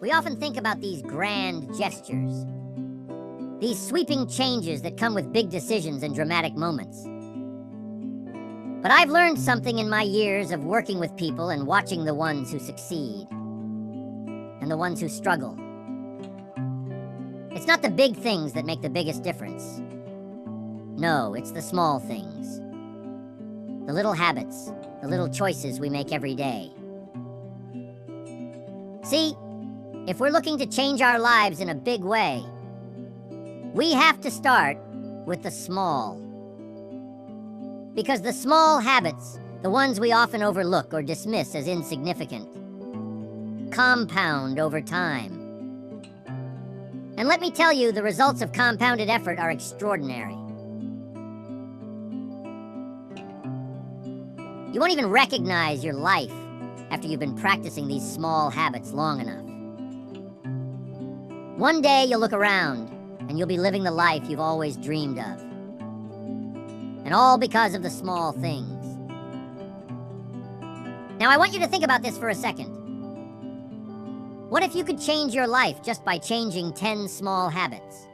We often think about these grand gestures, these sweeping changes that come with big decisions and dramatic moments. But I've learned something in my years of working with people and watching the ones who succeed and the ones who struggle. It's not the big things that make the biggest difference. No, it's the small things. The little habits, the little choices we make every day. See, if we're looking to change our lives in a big way, we have to start with the small. Because the small habits, the ones we often overlook or dismiss as insignificant, compound over time. And let me tell you, the results of compounded effort are extraordinary. You won't even recognize your life after you've been practicing these small habits long enough. One day you'll look around and you'll be living the life you've always dreamed of. And all because of the small things. Now I want you to think about this for a second. What if you could change your life just by changing 10 small habits?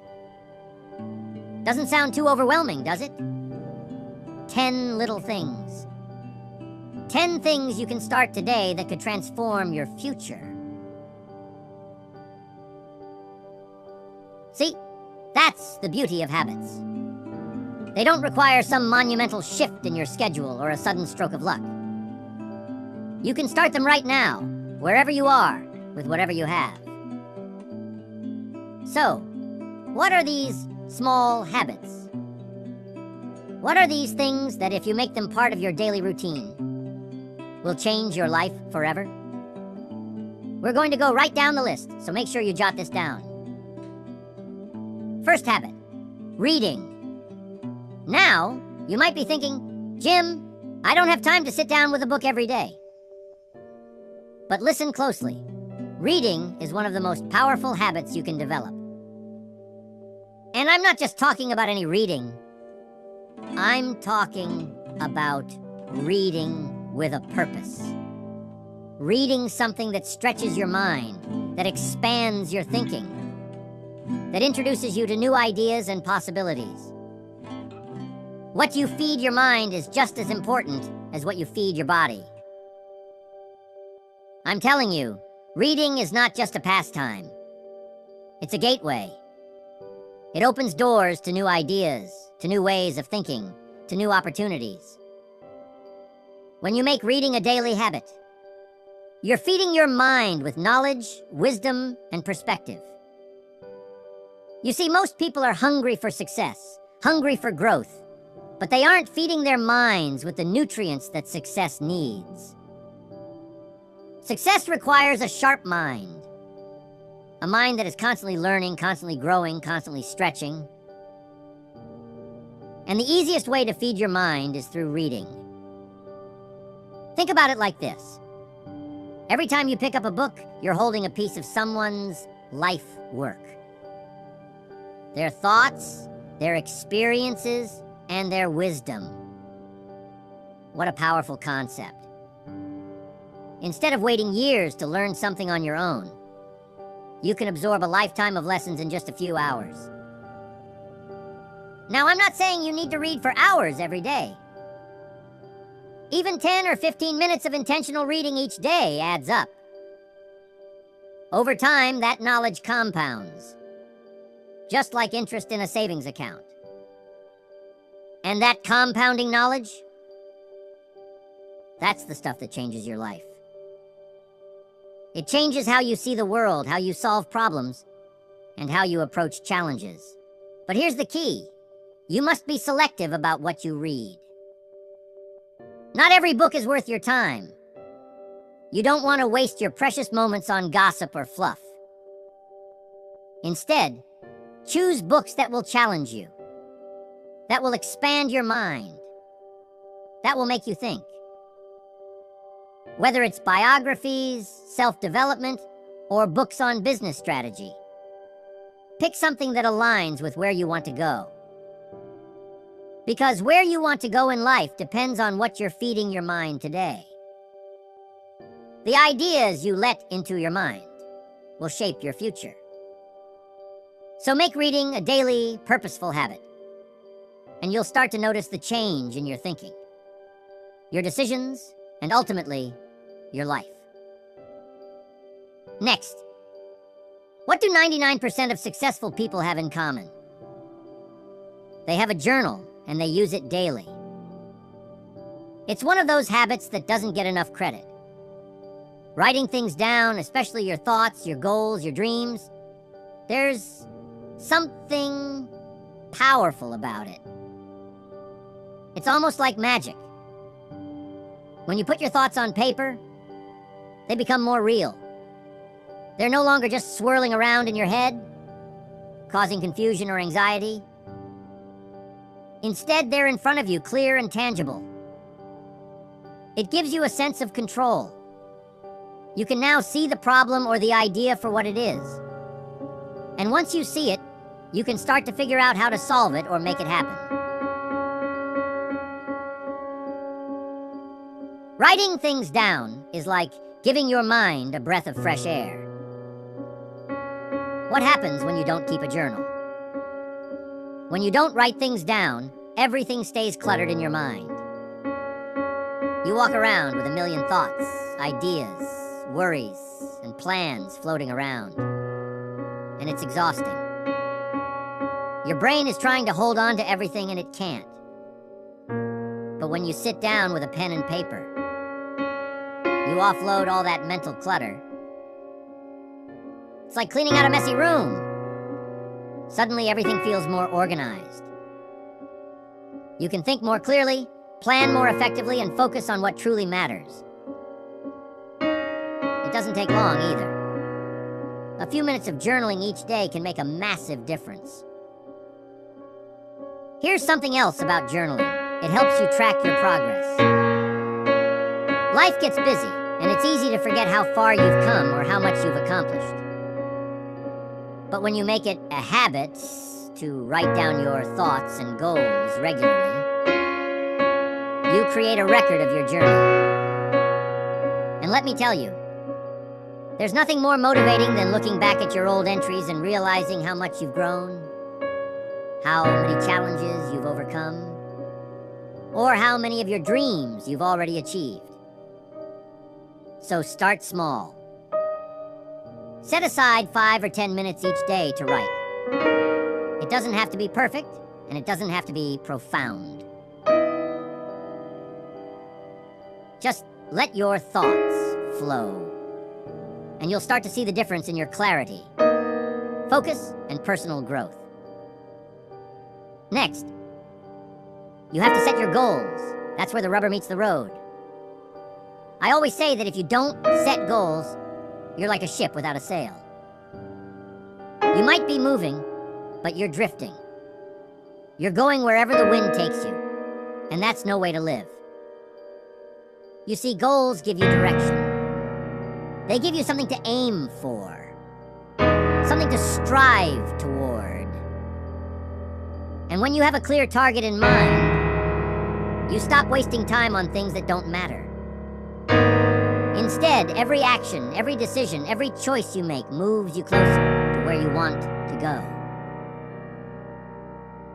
Doesn't sound too overwhelming, does it? 10 little things. 10 things you can start today that could transform your future. See, that's the beauty of habits. They don't require some monumental shift in your schedule or a sudden stroke of luck. You can start them right now, wherever you are, with whatever you have. So, what are these small habits? What are these things that, if you make them part of your daily routine, will change your life forever? We're going to go right down the list, so make sure you jot this down. First habit, reading. Now, you might be thinking, Jim, I don't have time to sit down with a book every day. But listen closely. Reading is one of the most powerful habits you can develop. And I'm not just talking about any reading. I'm talking about reading with a purpose. Reading something that stretches your mind, that expands your thinking, that introduces you to new ideas and possibilities. What you feed your mind is just as important as what you feed your body. I'm telling you, reading is not just a pastime. It's a gateway. It opens doors to new ideas, to new ways of thinking, to new opportunities. When you make reading a daily habit, you're feeding your mind with knowledge, wisdom, and perspective. You see, most people are hungry for success, hungry for growth, but they aren't feeding their minds with the nutrients that success needs. Success requires a sharp mind, a mind that is constantly learning, constantly growing, constantly stretching. And the easiest way to feed your mind is through reading. Think about it like this. Every time you pick up a book, you're holding a piece of someone's life work. Their thoughts, their experiences, and their wisdom. What a powerful concept. Instead of waiting years to learn something on your own, you can absorb a lifetime of lessons in just a few hours. Now, I'm not saying you need to read for hours every day. Even 10 or 15 minutes of intentional reading each day adds up. Over time, that knowledge compounds, just like interest in a savings account. And that compounding knowledge, that's the stuff that changes your life. It changes how you see the world, how you solve problems, and how you approach challenges. But here's the key. You must be selective about what you read. Not every book is worth your time. You don't want to waste your precious moments on gossip or fluff. Instead, choose books that will challenge you, that will expand your mind, that will make you think. Whether it's biographies, self-development, or books on business strategy, pick something that aligns with where you want to go. Because where you want to go in life depends on what you're feeding your mind today. The ideas you let into your mind will shape your future. So make reading a daily, purposeful habit, and you'll start to notice the change in your thinking, your decisions, and ultimately, your life. Next, what do 99% of successful people have in common? They have a journal, and they use it daily. It's one of those habits that doesn't get enough credit. Writing things down, especially your thoughts, your goals, your dreams, there's something powerful about it. It's almost like magic. When you put your thoughts on paper, they become more real. They're no longer just swirling around in your head, causing confusion or anxiety. Instead, they're in front of you, clear and tangible. It gives you a sense of control. You can now see the problem or the idea for what it is. And once you see it, you can start to figure out how to solve it or make it happen. Writing things down is like giving your mind a breath of fresh air. What happens when you don't keep a journal? When you don't write things down, everything stays cluttered in your mind. You walk around with a million thoughts, ideas, worries, and plans floating around. And it's exhausting. Your brain is trying to hold on to everything and it can't. But when you sit down with a pen and paper, you offload all that mental clutter. It's like cleaning out a messy room. Suddenly everything feels more organized. You can think more clearly, plan more effectively, and focus on what truly matters. It doesn't take long either. A few minutes of journaling each day can make a massive difference. Here's something else about journaling. It helps you track your progress. Life gets busy, and it's easy to forget how far you've come or how much you've accomplished. But when you make it a habit to write down your thoughts and goals regularly, you create a record of your journey. And let me tell you, there's nothing more motivating than looking back at your old entries and realizing how much you've grown, how many challenges you've overcome, or how many of your dreams you've already achieved. So start small. Set aside 5 or 10 minutes each day to write. It doesn't have to be perfect, and it doesn't have to be profound. Just let your thoughts flow, and you'll start to see the difference in your clarity, focus, and personal growth. Next, you have to set your goals. That's where the rubber meets the road. I always say that if you don't set goals, you're like a ship without a sail. You might be moving, but you're drifting. You're going wherever the wind takes you, and that's no way to live. You see, goals give you direction. They give you something to aim for, something to strive toward. And when you have a clear target in mind, you stop wasting time on things that don't matter. Instead, every action, every decision, every choice you make moves you closer to where you want to go.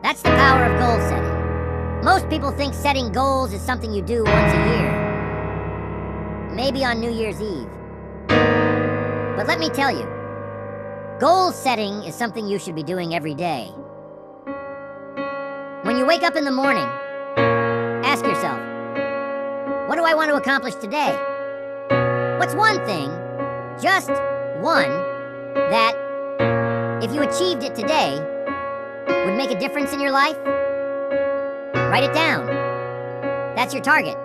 That's the power of goal setting. Most people think setting goals is something you do once a year. Maybe on New Year's Eve. But let me tell you, goal setting is something you should be doing every day. When you wake up in the morning, ask yourself, what do I want to accomplish today? What's one thing, just one, that, if you achieved it today, would make a difference in your life? Write it down. That's your target.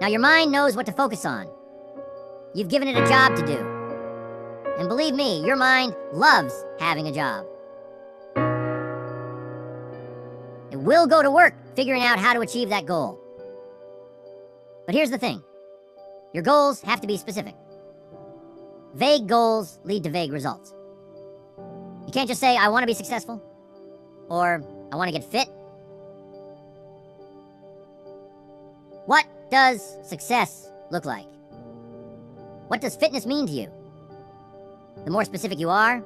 Now your mind knows what to focus on. You've given it a job to do. And believe me, your mind loves having a job. It will go to work figuring out how to achieve that goal. But here's the thing. Your goals have to be specific. Vague goals lead to vague results. You can't just say, I want to be successful, or I want to get fit. What does success look like? What does fitness mean to you? The more specific you are,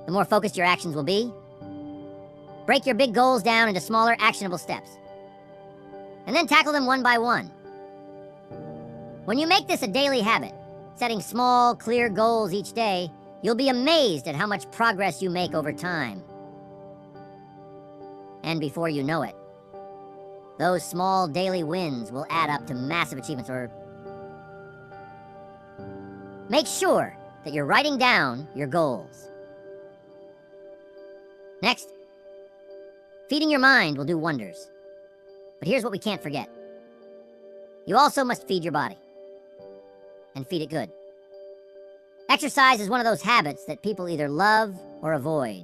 the more focused your actions will be. Break your big goals down into smaller, actionable steps, and then tackle them one by one. When you make this a daily habit, setting small, clear goals each day, you'll be amazed at how much progress you make over time. And before you know it, those small daily wins will add up to massive achievements. Or make sure that you're writing down your goals. Next, feeding your mind will do wonders. But here's what we can't forget. You also must feed your body. And feed it good. Exercise is one of those habits that people either love or avoid.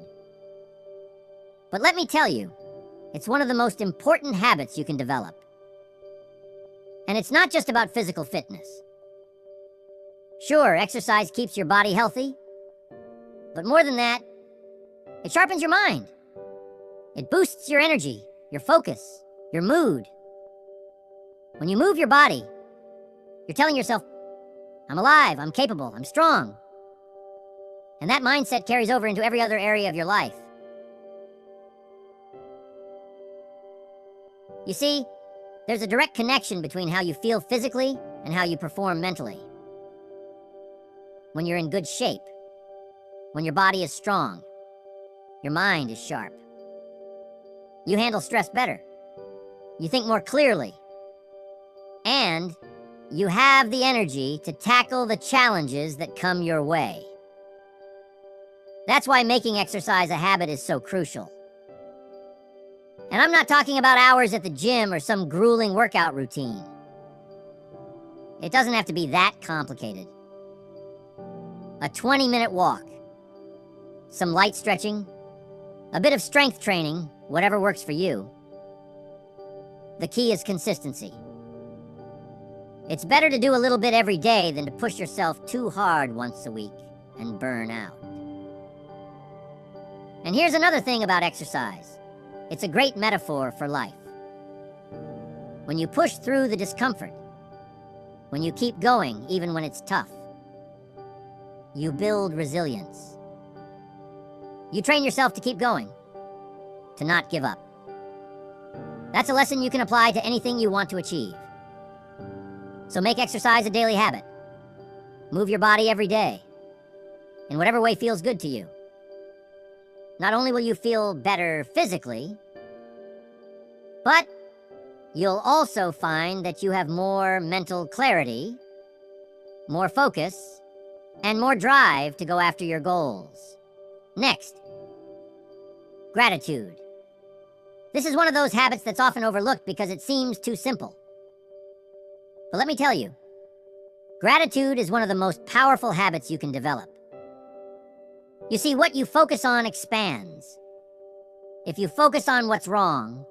But let me tell you, it's one of the most important habits you can develop. And it's not just about physical fitness. Sure, exercise keeps your body healthy, but more than that, it sharpens your mind. It boosts your energy, your focus, your mood. When you move your body, you're telling yourself, I'm alive, I'm capable, I'm strong. And that mindset carries over into every other area of your life. You see, there's a direct connection between how you feel physically and how you perform mentally. When you're in good shape, when your body is strong, your mind is sharp. You handle stress better. You think more clearly. And you have the energy to tackle the challenges that come your way. That's why making exercise a habit is so crucial. And I'm not talking about hours at the gym or some grueling workout routine. It doesn't have to be that complicated. A 20-minute walk, some light stretching, a bit of strength training, whatever works for you. The key is consistency. It's better to do a little bit every day than to push yourself too hard once a week and burn out. And here's another thing about exercise. It's a great metaphor for life. When you push through the discomfort, when you keep going even when it's tough, you build resilience. You train yourself to keep going, to not give up. That's a lesson you can apply to anything you want to achieve. So make exercise a daily habit. Move your body every day, in whatever way feels good to you. Not only will you feel better physically, but you'll also find that you have more mental clarity, more focus, and more drive to go after your goals. Next, gratitude. This is one of those habits that's often overlooked because it seems too simple. But let me tell you, gratitude is one of the most powerful habits you can develop. You see, what you focus on expands. If you focus on what's wrong,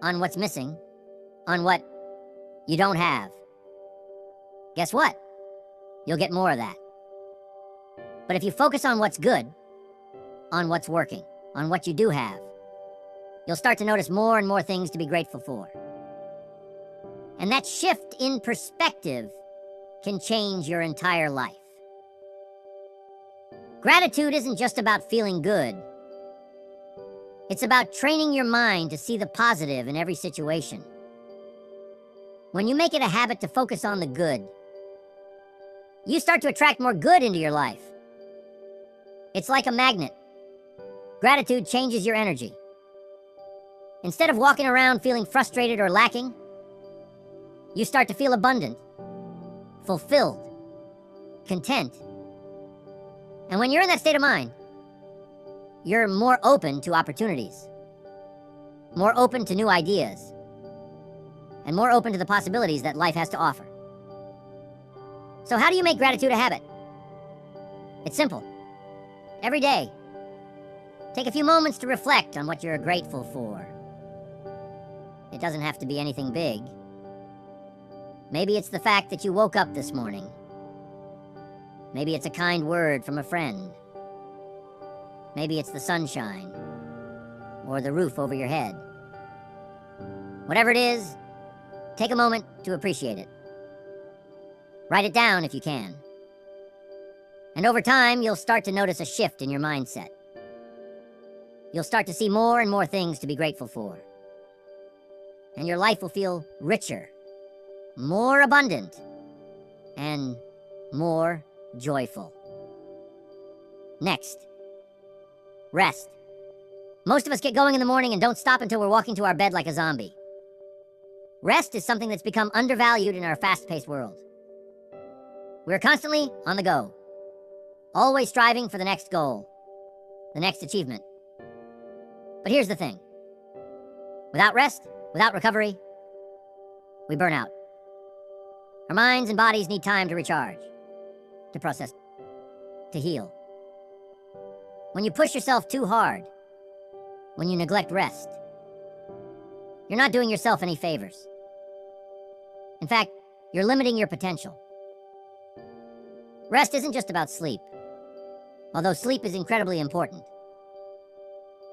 on what's missing, on what you don't have, guess what? You'll get more of that. But if you focus on what's good, on what's working, on what you do have, you'll start to notice more and more things to be grateful for. And that shift in perspective can change your entire life. Gratitude isn't just about feeling good. It's about training your mind to see the positive in every situation. When you make it a habit to focus on the good, you start to attract more good into your life. It's like a magnet. Gratitude changes your energy. Instead of walking around feeling frustrated or lacking, you start to feel abundant, fulfilled, content. And when you're in that state of mind, you're more open to opportunities, more open to new ideas, and more open to the possibilities that life has to offer. So how do you make gratitude a habit? It's simple. Every day, take a few moments to reflect on what you're grateful for. It doesn't have to be anything big. Maybe it's the fact that you woke up this morning. Maybe it's a kind word from a friend. Maybe it's the sunshine or the roof over your head. Whatever it is, take a moment to appreciate it. Write it down if you can. And over time, you'll start to notice a shift in your mindset. You'll start to see more and more things to be grateful for. And your life will feel richer, more abundant, and more joyful. Next, rest. Most of us get going in the morning and don't stop until we're walking to our bed like a zombie. Rest is something that's become undervalued in our fast-paced world. We're constantly on the go, always striving for the next goal, the next achievement. But here's the thing. Without rest, without recovery, we burn out. Our minds and bodies need time to recharge, to process, to heal. When you push yourself too hard, when you neglect rest, you're not doing yourself any favors. In fact, you're limiting your potential. Rest isn't just about sleep, although sleep is incredibly important.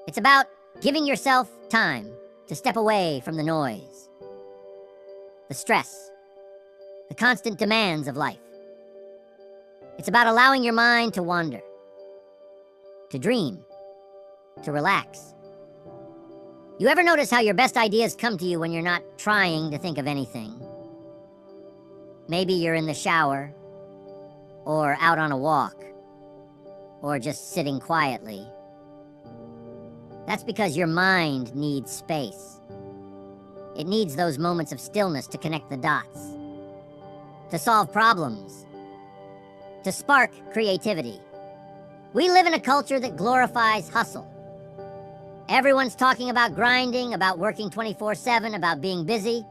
It's about giving yourself time to step away from the noise, the stress, the constant demands of life. It's about allowing your mind to wander, to dream, to relax. You ever notice how your best ideas come to you when you're not trying to think of anything? Maybe you're in the shower, or out on a walk, or just sitting quietly. That's because your mind needs space. It needs those moments of stillness to connect the dots, to solve problems, to spark creativity. We live in a culture that glorifies hustle. Everyone's talking about grinding, about working 24/7, about being busy.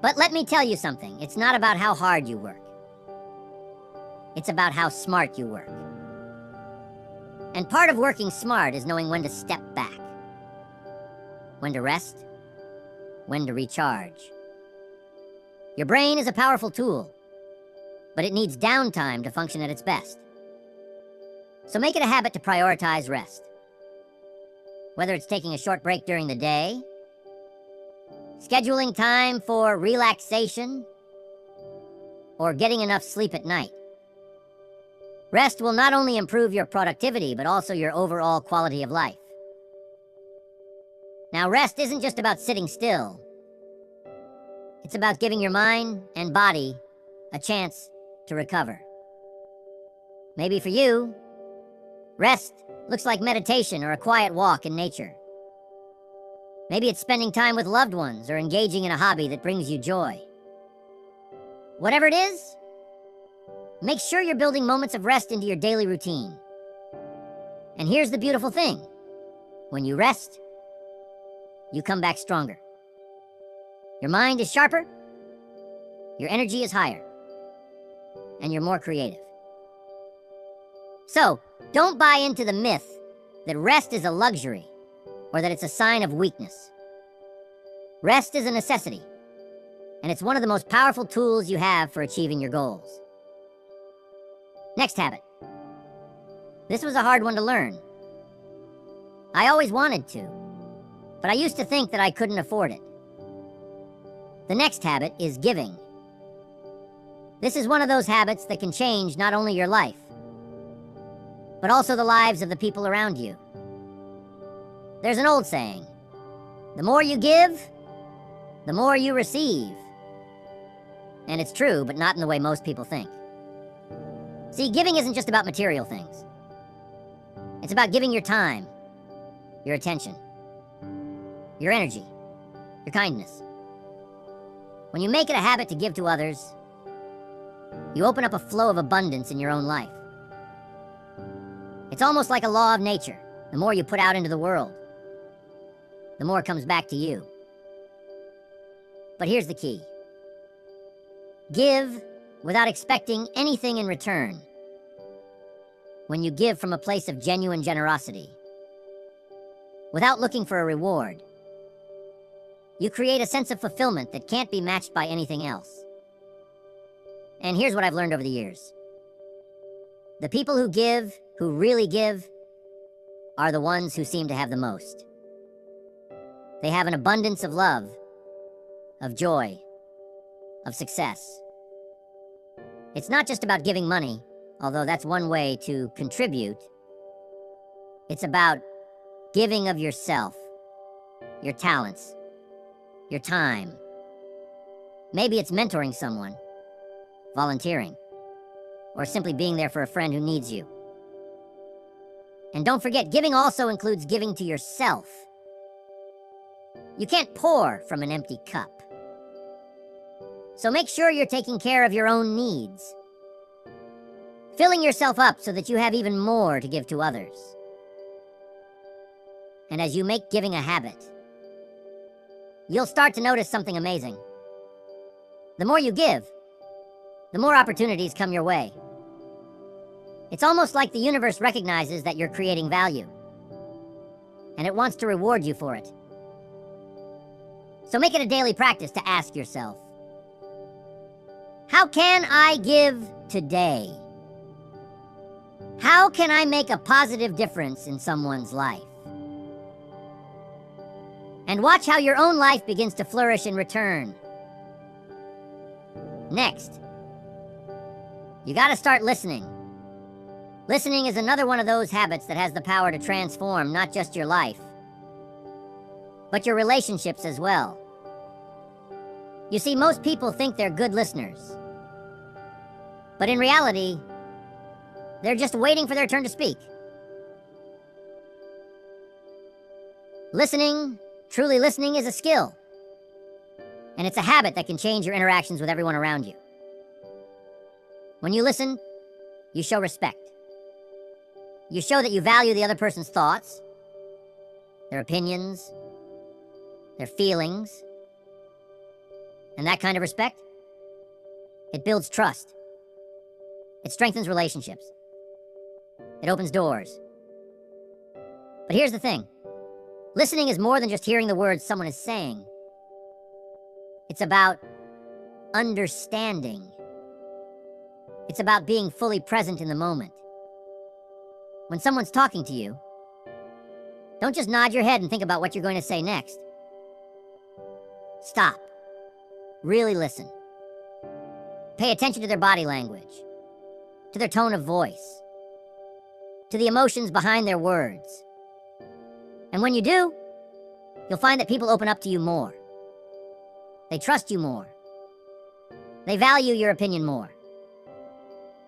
But let me tell you something. It's not about how hard you work. It's about how smart you work. And part of working smart is knowing when to step back, when to rest, when to recharge. Your brain is a powerful tool, but it needs downtime to function at its best. So make it a habit to prioritize rest. Whether it's taking a short break during the day, scheduling time for relaxation, or getting enough sleep at night. Rest will not only improve your productivity, but also your overall quality of life. Now, rest isn't just about sitting still. It's about giving your mind and body a chance to recover. Maybe for you, rest looks like meditation or a quiet walk in nature. Maybe it's spending time with loved ones or engaging in a hobby that brings you joy. Whatever it is, make sure you're building moments of rest into your daily routine. And here's the beautiful thing. When you rest, you come back stronger. Your mind is sharper, your energy is higher, and you're more creative. So, don't buy into the myth that rest is a luxury or that it's a sign of weakness. Rest is a necessity, and it's one of the most powerful tools you have for achieving your goals. Next habit. This was a hard one to learn. I always wanted to, but I used to think that I couldn't afford it. The next habit is giving. This is one of those habits that can change not only your life, but also the lives of the people around you. There's an old saying, the more you give, the more you receive. And it's true, but not in the way most people think. See, giving isn't just about material things. It's about giving your time, your attention, your energy, your kindness. When you make it a habit to give to others, you open up a flow of abundance in your own life. It's almost like a law of nature. The more you put out into the world, the more comes back to you. But here's the key. Give without expecting anything in return. When you give from a place of genuine generosity, without looking for a reward, you create a sense of fulfillment that can't be matched by anything else. And here's what I've learned over the years. The people who give, who really give, are the ones who seem to have the most. They have an abundance of love, of joy, of success. It's not just about giving money although that's one way to contribute. It's about giving of yourself, your talents, your time. Maybe it's mentoring someone, volunteering, or simply being there for a friend who needs you. And don't forget, giving also includes giving to yourself. You can't pour from an empty cup. So make sure you're taking care of your own needs, filling yourself up so that you have even more to give to others. And as you make giving a habit, you'll start to notice something amazing. The more you give, the more opportunities come your way. It's almost like the universe recognizes that you're creating value, and it wants to reward you for it. So make it a daily practice to ask yourself, how can I give today? How can I make a positive difference in someone's life? And watch how your own life begins to flourish in return. Next, you gotta start listening. Listening is another one of those habits that has the power to transform not just your life, but your relationships as well. You see, most people think they're good listeners, but in reality, they're just waiting for their turn to speak. Listening, truly listening, is a skill, and it's a habit that can change your interactions with everyone around you. When you listen, you show respect. You show that you value the other person's thoughts, their opinions, their feelings. And that kind of respect, it builds trust. It strengthens relationships. It opens doors. But here's the thing. Listening is more than just hearing the words someone is saying. It's about understanding. It's about being fully present in the moment. When someone's talking to you, don't just nod your head and think about what you're going to say next. Stop. Really listen. Pay attention to their body language, to their tone of voice, to the emotions behind their words. And when you do, you'll find that people open up to you more. They trust you more. They value your opinion more.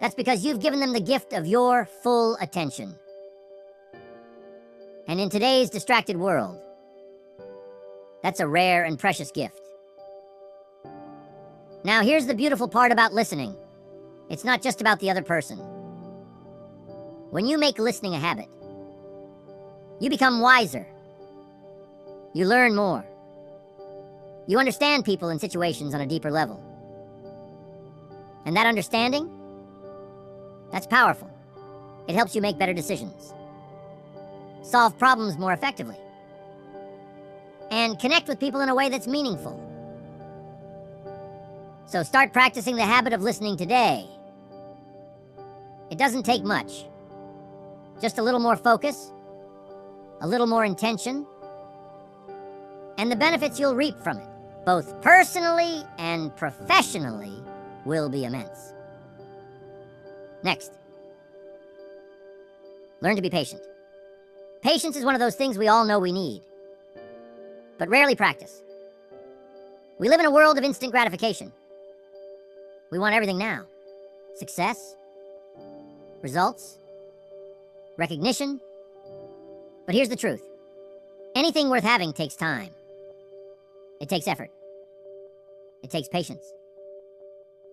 That's because you've given them the gift of your full attention. And in today's distracted world, that's a rare and precious gift. Now, here's the beautiful part about listening. It's not just about the other person. When you make listening a habit, you become wiser. You learn more. You understand people and situations on a deeper level. And that understanding, that's powerful. It helps you make better decisions, solve problems more effectively, and connect with people in a way that's meaningful. So start practicing the habit of listening today. It doesn't take much. Just a little more focus, a little more intention, and the benefits you'll reap from it, both personally and professionally, will be immense. Next, learn to be patient. Patience is one of those things we all know we need, but rarely practice. We live in a world of instant gratification. We want everything now. Success, results, recognition. But here's the truth. Anything worth having takes time. It takes effort. It takes patience.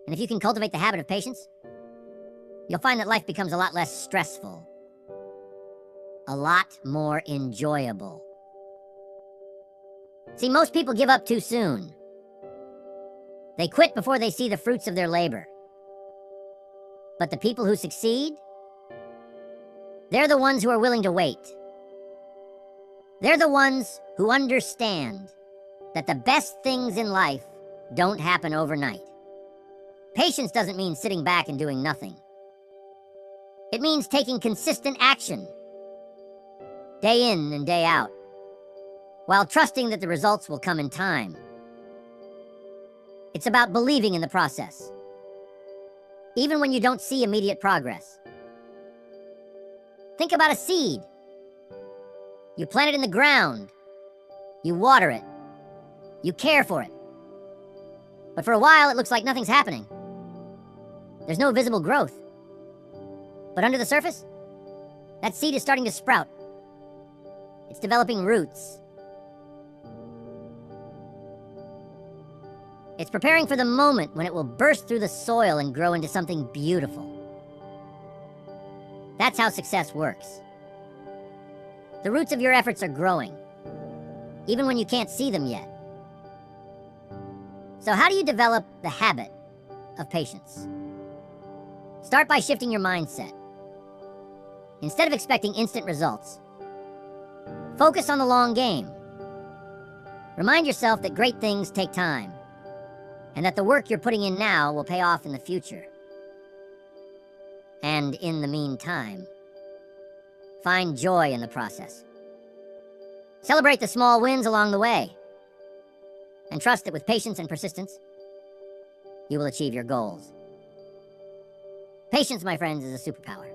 And if you can cultivate the habit of patience, you'll find that life becomes a lot less stressful, a lot more enjoyable. See, most people give up too soon. They quit before they see the fruits of their labor. But the people who succeed, they're the ones who are willing to wait. They're the ones who understand that the best things in life don't happen overnight. Patience doesn't mean sitting back and doing nothing. It means taking consistent action, day in and day out, while trusting that the results will come in time. It's about believing in the process. even when you don't see immediate progress. Think about a seed. You plant it in the ground. You water it. You care for it. But for a while, it looks like nothing's happening. There's no visible growth. But under the surface, that seed is starting to sprout. It's developing roots. It's preparing for the moment when it will burst through the soil and grow into something beautiful. That's how success works. The roots of your efforts are growing, even when you can't see them yet. So how do you develop the habit of patience? Start by shifting your mindset. Instead of expecting instant results, focus on the long game. Remind yourself that great things take time, and that the work you're putting in now will pay off in the future. And in the meantime, find joy in the process. Celebrate the small wins along the way, and trust that with patience and persistence, you will achieve your goals. Patience, my friends, is a superpower.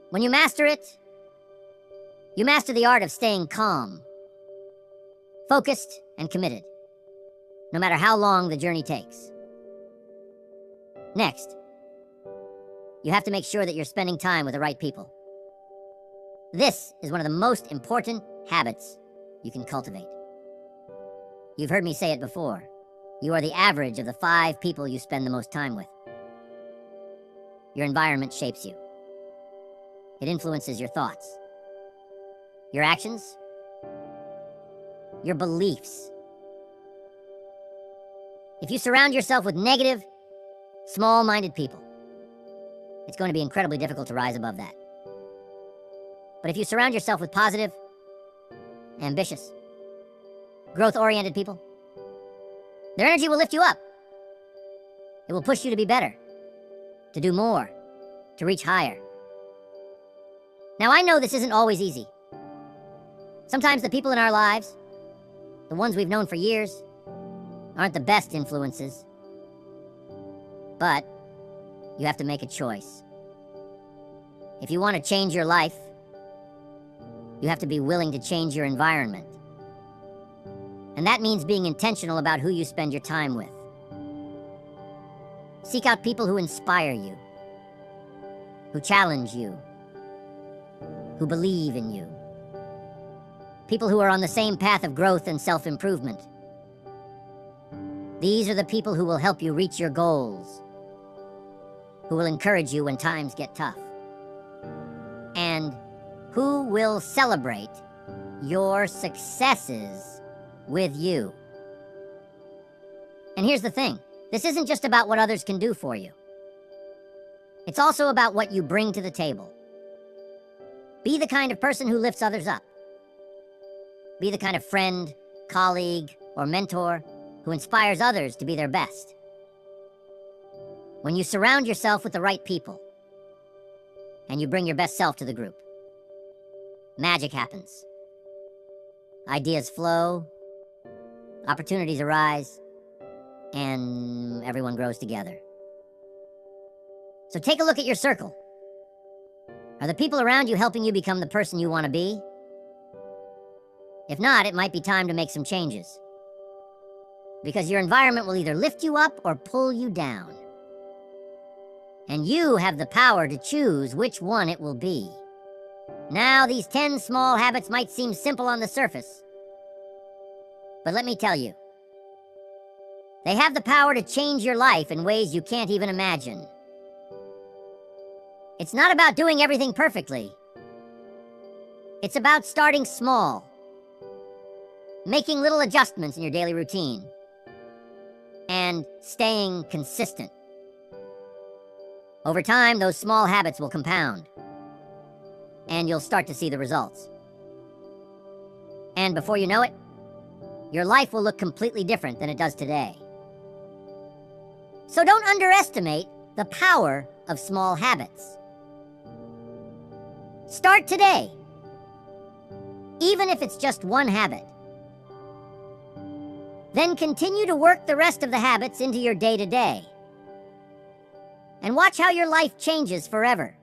When you master it, you master the art of staying calm, focused, and committed, no matter how long the journey takes. Next, you have to make sure that you're spending time with the right people. This is one of the most important habits you can cultivate. You've heard me say it before. You are the average of the 5 people you spend the most time with. Your environment shapes you. It influences your thoughts, your actions, your beliefs. If you surround yourself with negative, small-minded people, it's going to be incredibly difficult to rise above that. But if you surround yourself with positive, ambitious, growth-oriented people, their energy will lift you up. It will push you to be better, to do more, to reach higher. Now, I know this isn't always easy. Sometimes the people in our lives, the ones we've known for years, aren't the best influences. But you have to make a choice. If you want to change your life, you have to be willing to change your environment. And that means being intentional about who you spend your time with. Seek out people who inspire you, who challenge you, who believe in you. People who are on the same path of growth and self-improvement. These are the people who will help you reach your goals, who will encourage you when times get tough, and who will celebrate your successes with you. And here's the thing, this isn't just about what others can do for you. It's also about what you bring to the table. Be the kind of person who lifts others up. Be the kind of friend, colleague, or mentor who inspires others to be their best. When you surround yourself with the right people, and you bring your best self to the group, magic happens. Ideas flow, opportunities arise, and everyone grows together. So take a look at your circle. Are the people around you helping you become the person you want to be? If not, it might be time to make some changes. Because your environment will either lift you up or pull you down. And you have the power to choose which one it will be. Now, these 10 small habits might seem simple on the surface. But let me tell you, they have the power to change your life in ways you can't even imagine. It's not about doing everything perfectly. It's about starting small, making little adjustments in your daily routine, and staying consistent. Over time, those small habits will compound, and you'll start to see the results. And before you know it, your life will look completely different than it does today. So don't underestimate the power of small habits. Start today, even if it's just one habit. Then continue to work the rest of the habits into your day-to-day. and watch how your life changes forever.